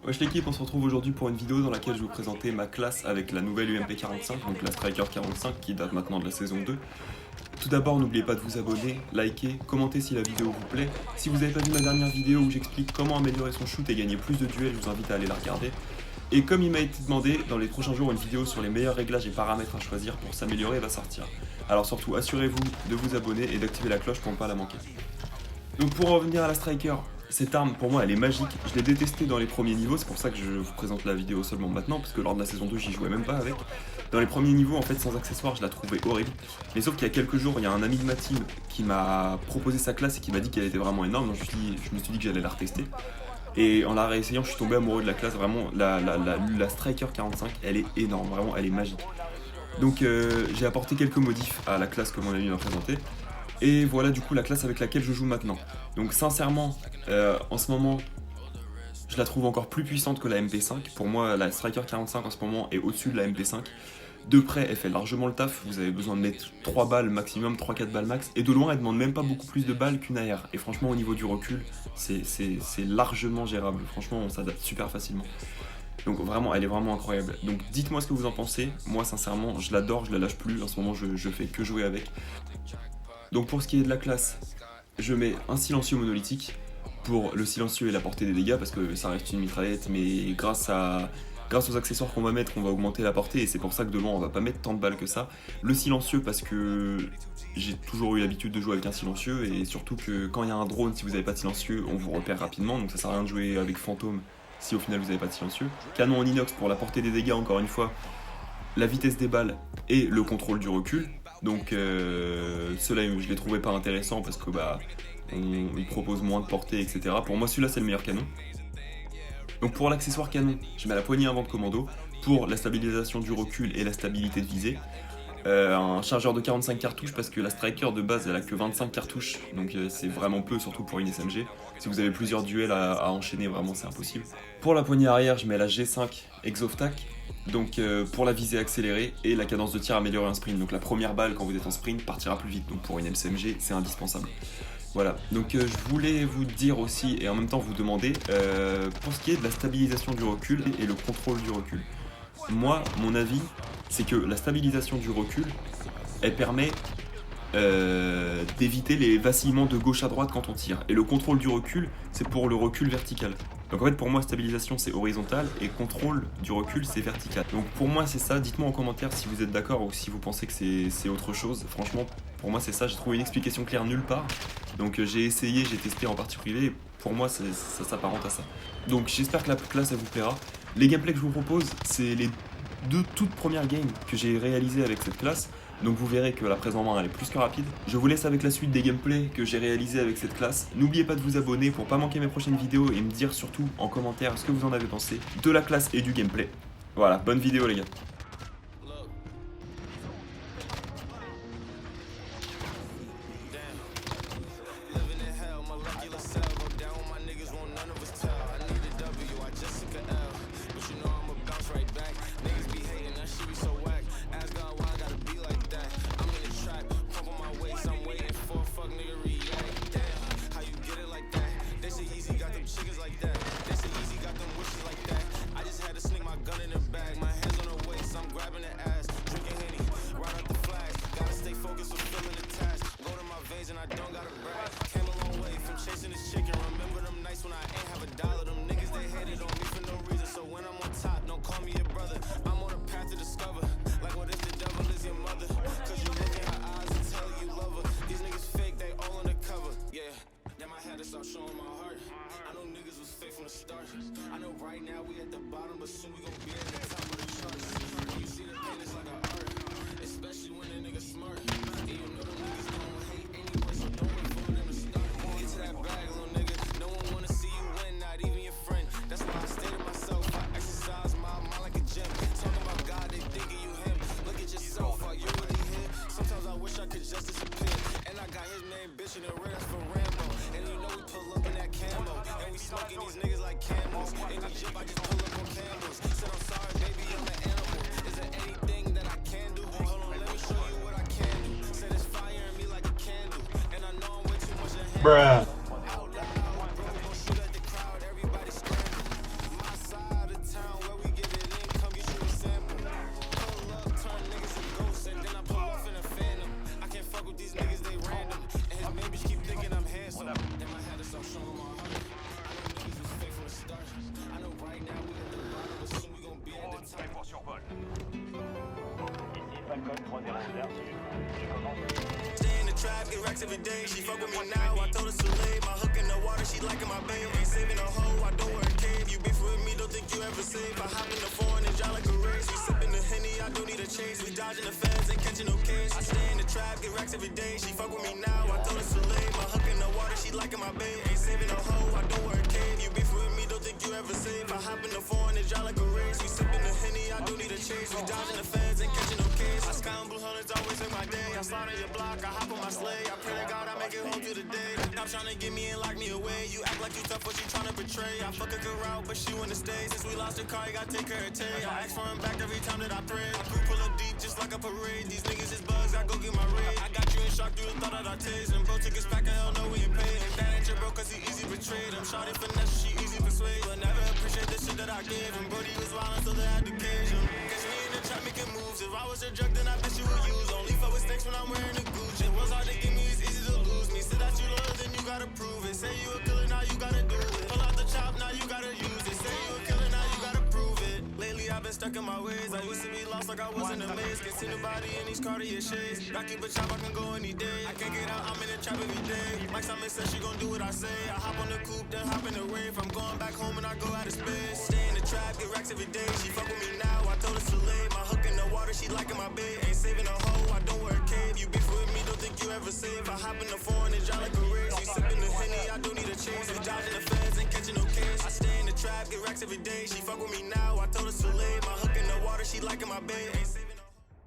Wesh l'équipe, on se retrouve aujourd'hui pour une vidéo dans laquelle je vais vous présenter ma classe avec la nouvelle UMP 45, donc la Striker 45 qui date maintenant de la saison 2. Tout d'abord, n'oubliez pas de vous abonner, liker, commenter si la vidéo vous plaît. Si vous n'avez pas vu ma dernière vidéo où j'explique comment améliorer son shoot et gagner plus de duels, je vous invite à aller la regarder. Et comme il m'a été demandé, dans les prochains jours, une vidéo sur les meilleurs réglages et paramètres à choisir pour s'améliorer va sortir. Alors surtout, assurez-vous de vous abonner et d'activer la cloche pour ne pas la manquer. Donc pour revenir à la Striker, cette arme pour moi elle est magique, je l'ai détestée dans les premiers niveaux, c'est pour ça que je vous présente la vidéo seulement maintenant, parce que lors de la saison 2 j'y jouais même pas avec. Dans les premiers niveaux en fait sans accessoires je la trouvais horrible, mais sauf qu'il y a quelques jours il y a un ami de ma team qui m'a proposé sa classe et qui m'a dit qu'elle était vraiment énorme, donc je me suis dit que j'allais la retester. Et en la réessayant je suis tombé amoureux de la classe, vraiment la Striker 45 elle est énorme, vraiment elle est magique. Donc j'ai apporté quelques modifs à la classe que mon ami m'a présentée. Et voilà du coup la classe avec laquelle je joue maintenant. Donc sincèrement, en ce moment, je la trouve encore plus puissante que la MP5. Pour moi, la Striker 45 en ce moment est au-dessus de la MP5. De près, elle fait largement le taf. Vous avez besoin de mettre 3 balles maximum, 3-4 balles max. Et de loin, elle demande même pas beaucoup plus de balles qu'une AR. Et franchement, au niveau du recul, c'est largement gérable. Franchement, on s'adapte super facilement. Donc vraiment, elle est vraiment incroyable. Donc dites-moi ce que vous en pensez. Moi, sincèrement, je l'adore, je la lâche plus. En ce moment, je fais que jouer avec. Donc pour ce qui est de la classe, je mets un silencieux monolithique pour le silencieux et la portée des dégâts parce que ça reste une mitraillette, mais grâce aux accessoires qu'on va mettre, on va augmenter la portée et c'est pour ça que de loin on va pas mettre tant de balles que ça. Le silencieux parce que j'ai toujours eu l'habitude de jouer avec un silencieux et surtout que quand il y a un drone, si vous n'avez pas de silencieux, on vous repère rapidement, donc ça sert à rien de jouer avec fantôme si au final vous n'avez pas de silencieux. Canon en inox pour la portée des dégâts encore une fois, la vitesse des balles et le contrôle du recul. Donc ceux-là je les trouvais pas intéressants parce que ils proposent moins de portée, etc. Pour moi celui-là c'est le meilleur canon. Donc pour l'accessoire canon, je mets la poignée avant de commando pour la stabilisation du recul et la stabilité de visée. Un chargeur de 45 cartouches parce que la Striker de base elle a que 25 cartouches, donc c'est vraiment peu, surtout pour une SMG. Si vous avez plusieurs duels à enchaîner, vraiment c'est impossible. Pour la poignée arrière, je mets la G5 Exoftac, donc pour la visée accélérée et la cadence de tir améliorée en sprint. Donc la première balle quand vous êtes en sprint partira plus vite, donc pour une SMG c'est indispensable. Voilà, donc je voulais vous dire aussi et en même temps vous demander pour ce qui est de la stabilisation du recul et le contrôle du recul. Moi, mon avis, c'est que la stabilisation du recul, elle permet d'éviter les vacillements de gauche à droite quand on tire. Et le contrôle du recul, c'est pour le recul vertical. Donc en fait pour moi stabilisation c'est horizontal et contrôle du recul c'est vertical. Donc pour moi c'est ça, dites-moi en commentaire si vous êtes d'accord ou si vous pensez que c'est autre chose. Franchement pour moi c'est ça, j'ai trouvé une explication claire nulle part. Donc j'ai essayé, j'ai testé en partie privée et pour moi ça s'apparente à ça. Donc j'espère que la classe elle vous plaira. Les gameplays que je vous propose c'est les deux toutes premières games que j'ai réalisées avec cette classe. Donc vous verrez que la prise en main elle est plus que rapide. Je vous laisse avec la suite des gameplays que j'ai réalisés avec cette classe. N'oubliez pas de vous abonner pour pas manquer mes prochaines vidéos et me dire surtout en commentaire ce que vous en avez pensé de la classe et du gameplay. Voilà, bonne vidéo les gars. I know right now we at the bottom, but soon we gon' be at the top of the charts. You see the pain, it's like an art, especially when a nigga smart. And you know them niggas gon' hate anyway, so don't wait for them to start. Get to that bag, little nigga. No one wanna see you win, not even your friend. That's why I stay to myself. I exercise my mind like a gym. Talking about God, they thinking you him. Look at yourself, are you really him? Sometimes I wish I could just disappear. And I got his name, bitch, in the red, that's for Rambo. And you know we pull up in that camo. And we smoking these niggas like camels. And we jip, I just pull up on camels. Said I'm sorry, baby, I'm an animal. Is there anything that I can do? Hold on, let me show you what I can do. Said it's fire in me like a candle. And I know I'm way too much to handle. Bruh. Out loud, bro, we gon' shoot at the crowd, everybody screaming. My side. racks every day. She fuck with me now, I told her to lay. My hook in the water, she liking my babe. Ain't saving a hoe, I don't wear a cave. You beef with me, don't think you ever safe. I hop in the foreign and drive like a race. We sippin' the Henny, I don't need a chase. We dodging the feds, ain't catching no case. I stay in the trap, get racks every day. She fuck with me now, I told her to lay. My hook in the water, she liking my babe. Ain't saving a hoe, I don't wear a cave. You beef with me, don't think you ever safe. I hop in the foreign and drive like a race. We sippin' the Henny, I don't need a chase. We dodging the feds, ain't catching no case. I sky on blue hundreds, always in my day. I slide on your block, I hop on my sleigh. I pray to God I make it home to the day. Stop tryna get me and lock me away. You act like you tough, what you tryna betray. I fuck a girl out, but she wanna stay. Since we lost the car, you gotta take her a tay. I ask for him back every time that I pray. My crew pull up deep, just like a parade. These niggas is bugs, I go get my raid. I got you in shock through the thought that I tased. And bro tickets back, and hell no, we ain't paid. And that ain't your bro, cause he easy betrayed. I'm shawty finesse, she easy persuade. But never appreciate the shit that I gave him. Brody was violent, so they had to cage him. Catch me in the trap making moves. If I was a drug, then I bet you would use. Only fuck with snakes when I'm wearing a Gucci. It was hard to get me, it's easy to lose me. Say that you loyal, then you gotta prove it. Say you a killer, now you gotta do it. Pull out the chop, now you gotta use it. Say you a killer, now you gotta prove it. Lately I've been stuck in my ways. I used to be lost like I was in a maze. Can't see nobody in these Cartier shades. I keep a chop, I can go any day. I can't get out, I'm in the trap every day. Mike Simon said she gon' do what I say. I hop on the coupe, then hop in the rave. I'm going back home and I go out of space. Stay in the trap, get racks every day. She fuck with me now, I told her to lay. My hook in the water, she liking my babe. Ain't saving a hoe, I don't wear a cave. You beef with me, don't think you ever save. I hop in the foreign and drive like a race. We sippin' the Henny, I don't need a chase. We dodging the feds, ain't catching no case. I stay in the trap, get racks every day. She fuck with me now, I told her to lay. My hook in the water, she liking my babe. Ain't saving